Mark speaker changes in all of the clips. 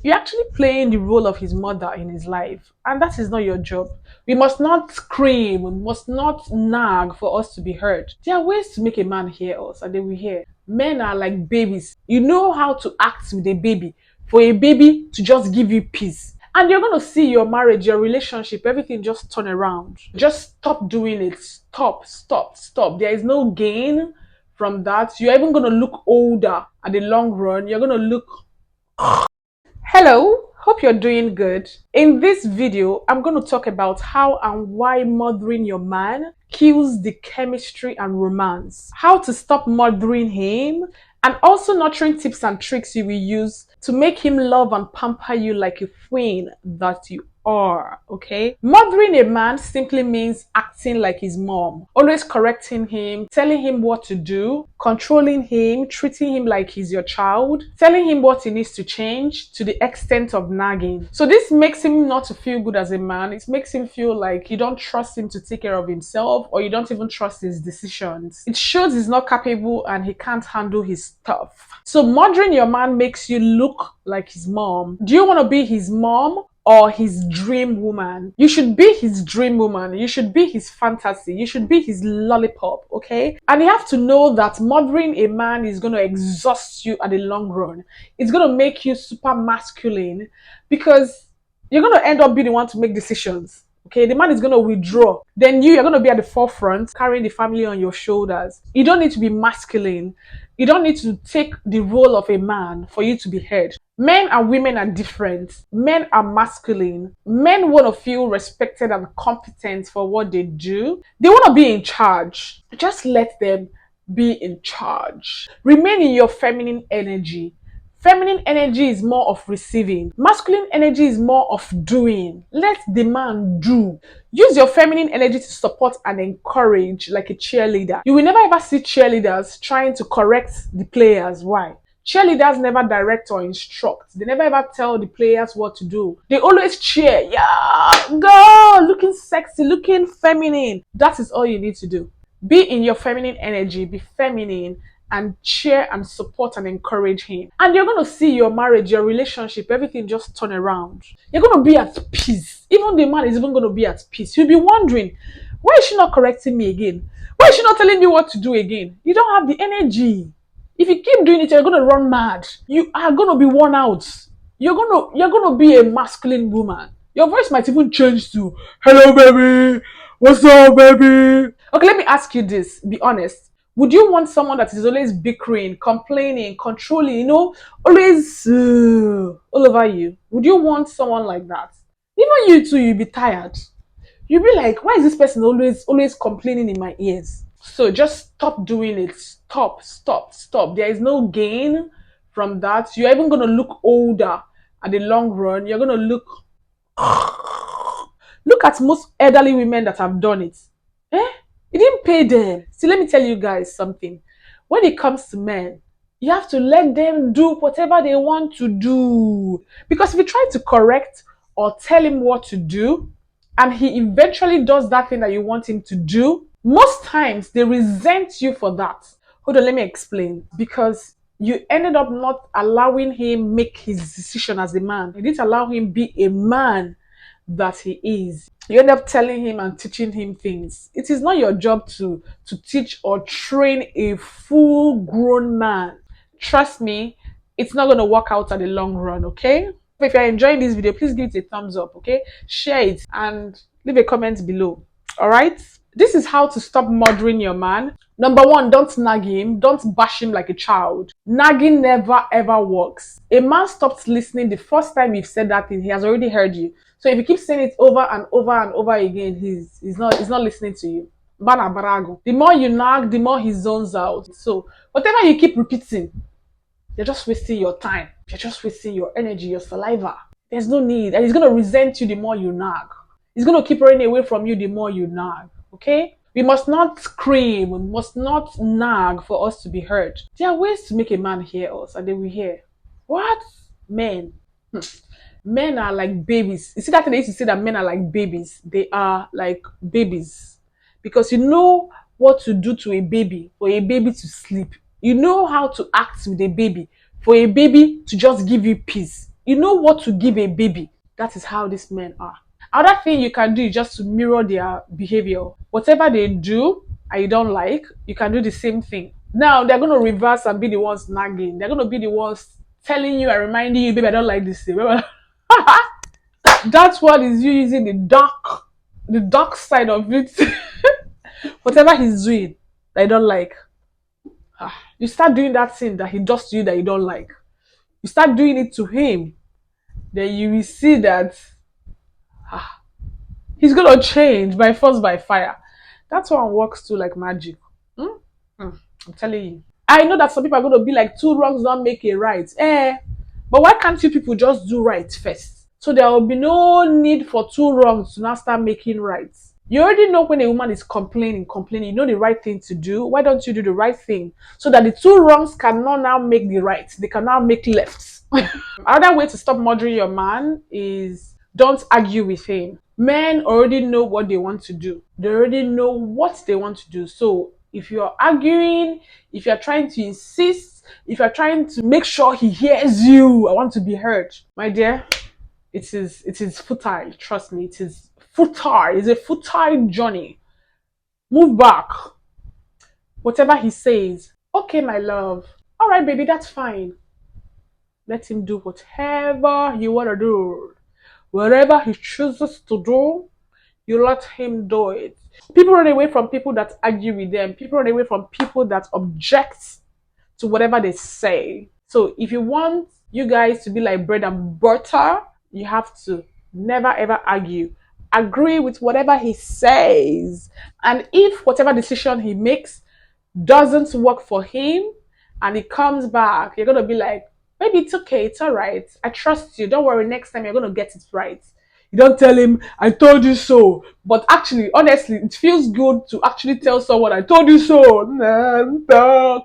Speaker 1: You're actually playing the role of his mother in his life, and that is not your job. We must not scream, we must not nag for us to be heard. There are ways to make a man hear us, and they will hear. Men are like babies. You know how to act with a baby for a baby to just give you peace. And you're going to see your marriage, your relationship, everything just turn around. Just stop doing it. Stop, stop, stop. There is no gain from that. You're even going to look older at the long run. You're going to look. Hello, hope you're doing good. In this video, I'm going to talk about how and why mothering your man kills the chemistry and romance, how to stop mothering him, and also nurturing tips and tricks you will use to make him love and pamper you like a queen that you are. Okay, mothering a man simply means acting like his mom, always correcting him, telling him what to do, controlling him, treating him like he's your child, telling him what he needs to change to the extent of nagging. So this makes him not to feel good as a man. It makes him feel like you don't trust him to take care of himself, or you don't even trust his decisions. It shows he's not capable and he can't handle his stuff. So mothering your man makes you look like his mom. Do you want to be his mom or his dream woman? You should be his dream woman. You should be his fantasy. You should be his lollipop, okay? And you have to know that mothering a man is going to exhaust you at the long run. It's going to make you super masculine because you're going to end up being the one to make decisions. Okay, the man is going to withdraw. Then you're going to be at the forefront, carrying the family on your shoulders. You don't need to be masculine. You don't need to take the role of a man for you to be heard. Men and women are different. Men are masculine. Men want to feel respected and competent for what they do. They want to be in charge. Just let them be in charge. Remain in your feminine energy. Feminine energy is more of receiving. Masculine energy is more of doing. Let the man do. Use your feminine energy to support and encourage like a cheerleader. You will never ever see cheerleaders trying to correct the players. Why? Cheerleaders never direct or instruct. They never ever tell the players what to do. They always cheer. Yeah, girl, looking sexy, looking feminine. That is all you need to do. Be in your feminine energy, be feminine, and cheer and support and encourage him. And you're going to see your marriage, your relationship, everything just turn around. You're going to be at peace. Even the man is even going to be at peace. You'll be wondering, why is she not correcting me again? Why is she not telling me what to do again? You don't have the energy. If you keep doing it, you're going to run mad. You are going to be worn out. You're going to be a masculine woman. Your voice might even change to, hello, baby. What's up, baby? Okay, let me ask you this. Be honest. Would you want someone that is always bickering, complaining, controlling, always all over you? Would you want someone like that? Even you too, you'll be tired. You'll be like, why is this person always complaining in my ears? So just stop doing it. Stop, stop, stop. There is no gain from that. You're even going to look older at the long run. You're going to look at most elderly women that have done it. Eh? It didn't pay them. See, let me tell you guys something. When it comes to men, you have to let them do whatever they want to do. Because if you try to correct or tell him what to do, and he eventually does that thing that you want him to do, most times they resent you for that. Hold on, let me explain. Because you ended up not allowing him make his decision as a man. You didn't allow him be a man that he is. You end up telling him and teaching him things. It is not your job to teach or train a full grown man. Trust me, it's not going to work out at the long run, okay? If you're enjoying this video, please give it a thumbs up, okay? Share it and leave a comment below. All right? This is how to stop mothering your man. Number one, don't nag him. Don't bash him like a child. Nagging never ever works. A man stops listening the first time you've said that thing. He has already heard you. So if you keep saying it over and over and over again, he's not listening to you. Bana barago. The more you nag, the more he zones out. So whatever you keep repeating, you're just wasting your time. You're just wasting your energy, your saliva. There's no need. And he's going to resent you the more you nag. He's going to keep running away from you the more you nag. Okay? We must not scream. We must not nag for us to be heard. There are ways to make a man hear us, and they will hear. What? Men. Men are like babies. You see that thing they used to say that men are like babies? They are like babies. Because you know what to do to a baby for a baby to sleep. You know how to act with a baby for a baby to just give you peace. You know what to give a baby. That is how these men are. Another thing you can do is just to mirror their behavior. Whatever they do and you don't like, you can do the same thing. Now they're going to reverse and be the ones nagging. They're going to be the ones telling you and reminding you, baby, I don't like this thing. That's what is you using the dark side of it. Whatever he's doing that you don't like, you start doing that thing that he does to you that you don't like. You start doing it to him, then you will see that he's gonna change by force by fire. That's one works too like magic. Hmm? I'm telling you. I know that some people are gonna be like, two wrongs don't make a right. But why can't you people just do right first? So there will be no need for two wrongs to now start making rights. You already know when a woman is complaining, you know the right thing to do. Why don't you do the right thing? So that the two wrongs cannot now make the right. They can now make lefts. Another way to stop murdering your man is don't argue with him. Men already know what they want to do. They already know what they want to do. So if you're arguing, if you're trying to insist, if you're trying to make sure he hears you, I want to be heard, my dear, it is futile. Trust me, it is futile. It's a futile journey. Move back. Whatever he says, okay, my love. All right, baby, that's fine. Let him do whatever he want to do. Whatever he chooses to do, you let him do it. People run away from people that argue with them. People run away from people that object to whatever they say. So if you want you guys to be like bread and butter, you have to never ever argue. Agree with whatever he says. And if whatever decision he makes doesn't work for him and he comes back, you're gonna be like, maybe it's okay, it's all right. I trust you. Don't worry, next time you're gonna get it right. You don't tell him, I told you so. But actually, honestly, it feels good to actually tell someone, I told you so.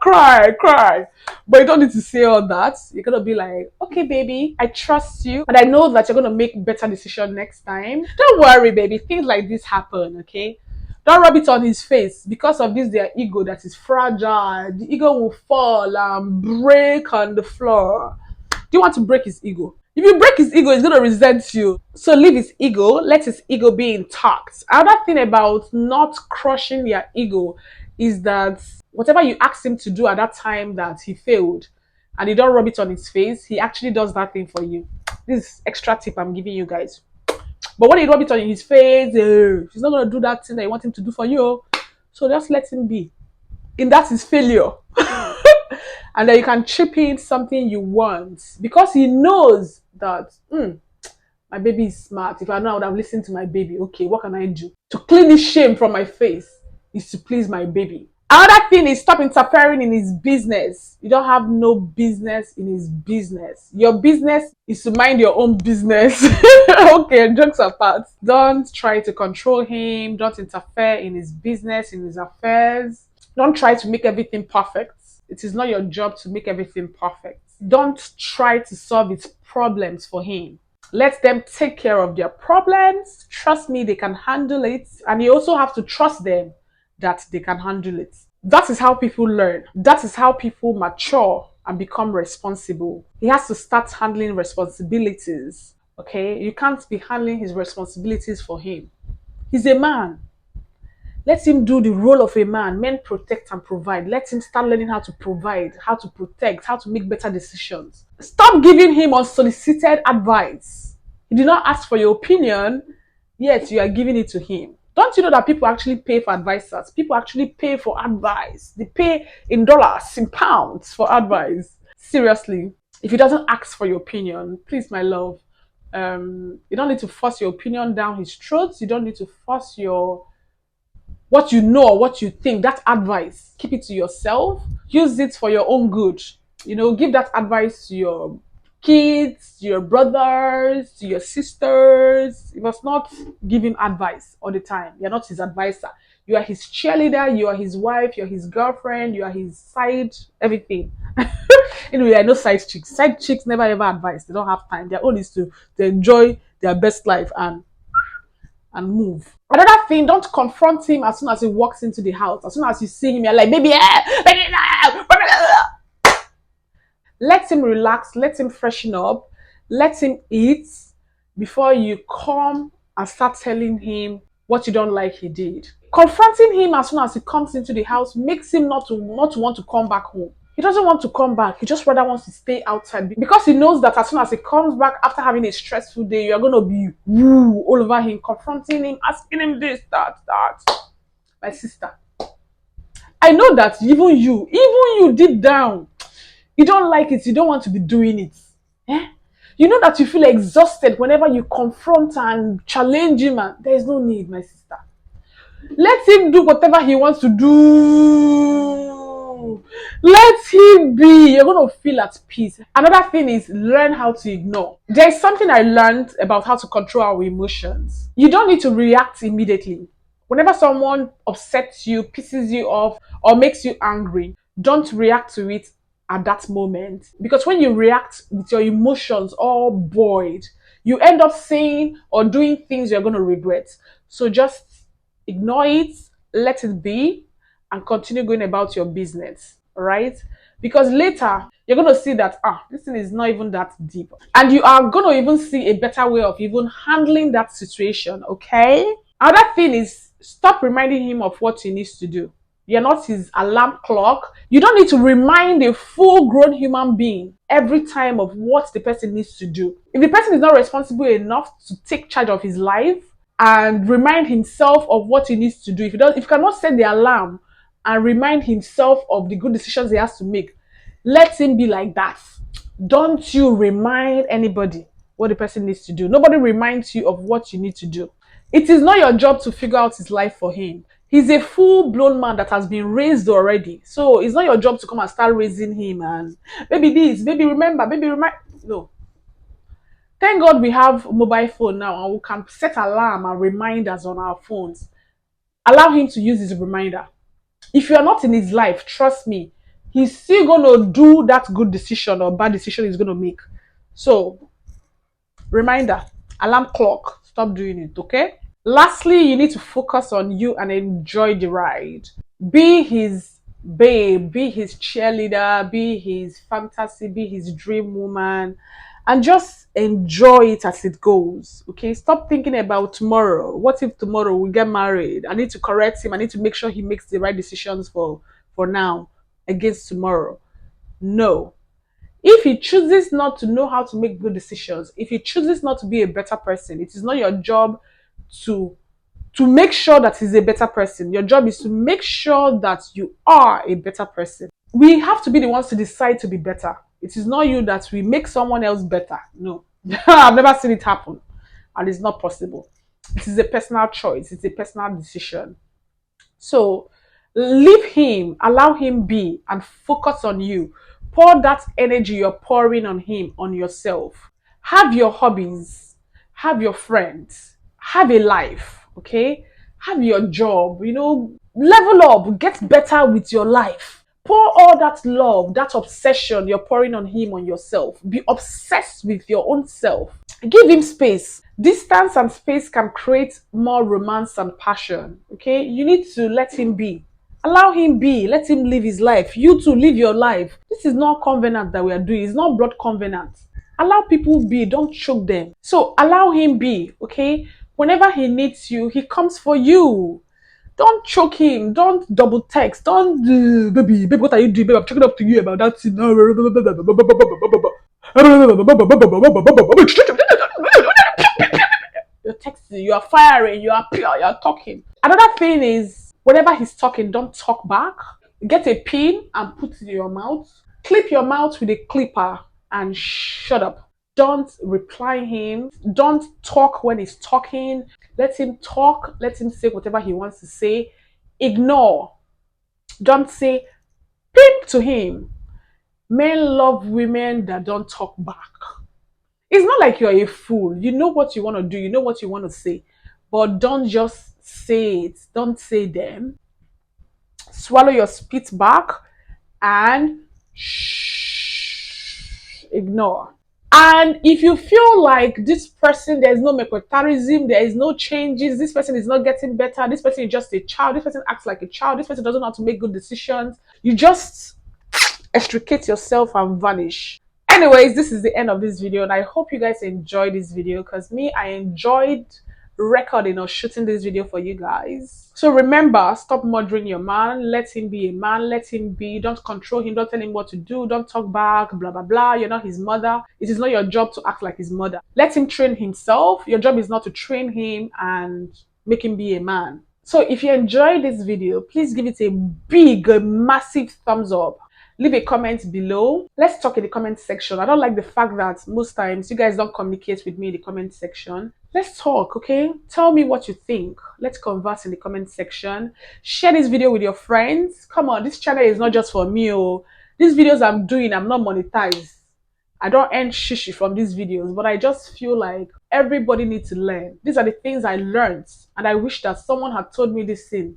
Speaker 1: Cry, cry. But you don't need to say all that. You're gonna be like, okay, baby, I trust you. And I know that you're gonna make better decision next time. Don't worry, baby. Things like this happen, okay? Don't rub it on his face. Because of this, their ego that is fragile. The ego will fall and break on the floor. Do you want to break his ego? If you break his ego, he's going to resent you. So leave his ego. Let his ego be intact. Another thing about not crushing your ego is that whatever you ask him to do at that time that he failed and you don't rub it on his face, he actually does that thing for you. This is extra tip I'm giving you guys. But when you rub it on his face, he's not going to do that thing that you want him to do for you. So just let him be. And that's his failure. And then you can chip in something you want. Because he knows that, my baby is smart. If I know I would have listened to my baby, okay, what can I do? To clean this shame from my face is to please my baby. Another thing is stop interfering in his business. You don't have no business in his business. Your business is to mind your own business. Okay, jokes apart. Don't try to control him. Don't interfere in his business, in his affairs. Don't try to make everything perfect. It is not your job to make everything perfect. Don't try to solve his problems for him. Let them take care of their problems. Trust me, they can handle it. And you also have to trust them that they can handle it. That is how people learn. That is how people mature and become responsible. He has to start handling responsibilities. Okay? You can't be handling his responsibilities for him. He's a man. Let him do the role of a man. Men protect and provide. Let him start learning how to provide, how to protect, how to make better decisions. Stop giving him unsolicited advice. He did not ask for your opinion, yet you are giving it to him. Don't you know that people actually pay for advisors? People actually pay for advice. They pay in dollars, in pounds for advice. Seriously, if he doesn't ask for your opinion, please, my love, you don't need to force your opinion down his throat. You don't need to force what you know or what you think, that advice. Keep it to yourself. Use it for your own good. Give that advice to your kids, to your brothers, to your sisters. You must not give him advice all the time. You're not his advisor. You are his cheerleader, you are his wife, you're his girlfriend, you are his side, everything. Anyway, I know side chicks. Side chicks never ever advise. They don't have time. Their own is to enjoy their best life and move. Another thing, don't confront him as soon as he walks into the house. As soon as you see him, you're like, baby, let him relax, let him freshen up, Let him eat before you come and start telling him what you don't like he did. Confronting him as soon as he comes into the house makes him not to want to come back home. He doesn't want to come back. He just rather wants to stay outside because he knows that as soon as he comes back after having a stressful day, you're going to be woo, all over him, confronting him, asking him this, that. My sister, I know that even you deep down, you don't like it. You don't want to be doing it. Eh? You know that you feel exhausted whenever you confront and challenge him. And there is no need, my sister. Let him do whatever he wants to do. Let him be. You're going to feel at peace. Another thing is learn how to ignore. There's something I learned about how to control our emotions. You don't need to react immediately. Whenever someone upsets you, pisses you off, or makes you angry, don't react to it at that moment. Because when you react with your emotions all buoyed, you end up saying or doing things you're going to regret. So just ignore it, let it be, and continue going about your business. All right? Because later you're going to see that this thing is not even that deep, and you are going to even see a better way of even handling that situation. Okay? Another thing is stop reminding him of what he needs to do. You're not his alarm clock. You don't need to remind a full grown human being every time of what the person needs to do. If the person is not responsible enough to take charge of his life and remind himself of what he needs to do, if he cannot set the alarm and remind himself of the good decisions he has to make, let him be like that. Don't you remind anybody what the person needs to do. Nobody reminds you of what you need to do. It is not your job to figure out his life for him. He's a full-blown man that has been raised already. So it's not your job to come and start raising him and maybe this, maybe remember, maybe remind. No. Thank God we have mobile phone now and we can set alarm and reminders on our phones. Allow him to use his reminder. If you are not in his life, trust me, he's still going to do that good decision or bad decision he's going to make. So, reminder, alarm clock, stop doing it, okay? Lastly, you need to focus on you and enjoy the ride. Be his babe, be his cheerleader, be his fantasy, be his dream woman, and just enjoy it as it goes. Okay, stop thinking about tomorrow. What if tomorrow we get married? I need to correct him. I need to make sure he makes the right decisions for now against tomorrow. No. If he chooses not to know how to make good decisions, if he chooses not to be a better person, it is not your job to make sure that he's a better person. Your job is to make sure that you are a better person. We have to be the ones to decide to be better. It is not you that we make someone else better. No. I've never seen it happen. And it's not possible. It is a personal choice. It's a personal decision. So leave him, allow him be, and focus on you. Pour that energy you're pouring on him, on yourself. Have your hobbies, have your friends, have a life, okay? Have your job, level up, get better with your life. Pour all that love, that obsession you're pouring on him, on yourself. Be obsessed with your own self. Give him space. Distance and space can create more romance and passion. Okay, you need to let him be. Allow him be. Let him live his life. You too live your life. This is not covenant that we are doing. It's not blood covenant. Allow people be. Don't choke them. So allow him be. Okay. Whenever he needs you, he comes for you. Don't choke him. Don't double text. Don't, baby, what are you doing? Babe, I'm checking up to you about that thing. You're texting, you are firing, you are pure, you are talking. Another thing is, whenever he's talking, don't talk back. Get a pin and put it in your mouth. Clip your mouth with a clipper and shut up. Don't reply him. Don't talk when he's talking. Let him talk. Let him say whatever he wants to say. Ignore. Don't say pimp to him. Men love women that don't talk back. It's not like you're a fool. You know what you want to do. You know what you want to say. But don't just say it. Don't say them. Swallow your spit back and ignore. And if you feel like this person, there's no mequetarism, there is no changes, this person is not getting better, this person is just a child, this person acts like a child, this person doesn't know how to make good decisions, you just extricate yourself and vanish. Anyways, this is the end of this video, and I hope you guys enjoyed this video, because me, I enjoyed recording or shooting this video for you guys. So remember, stop murdering your man. Let him be a man. Let him be. Don't control him. Don't tell him what to do. Don't talk back. Blah blah blah. You're not his mother. It is not your job to act like his mother. Let him train himself. Your job is not to train him and make him be a man. So if you enjoyed this video, please give it a big, a massive thumbs up. Leave a comment below. Let's talk in the comment section. I don't like the fact that most times you guys don't communicate with me in the comment section. Let's talk, okay? Tell me what you think. Let's converse in the comment section. Share this video with your friends. Come on, this channel is not just for me. Oh, these videos I'm doing, I'm not monetized. I don't earn shishi from these videos, but I just feel like everybody needs to learn. These are the things I learned, and I wish that someone had told me this thing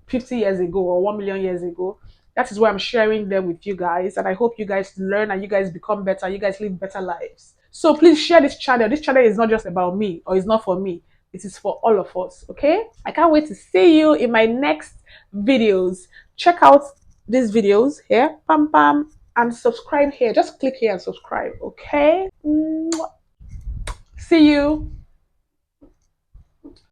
Speaker 1: 50 years ago or 1 million years ago. That is why I'm sharing them with you guys, and I hope you guys learn and you guys become better, you guys live better lives. So please share this channel. This channel is not just about me, or it's not for me. It is for all of us, okay? I can't wait to see you in my next videos. Check out these videos here, pam pam, and subscribe here. Just click here and subscribe, okay? See you.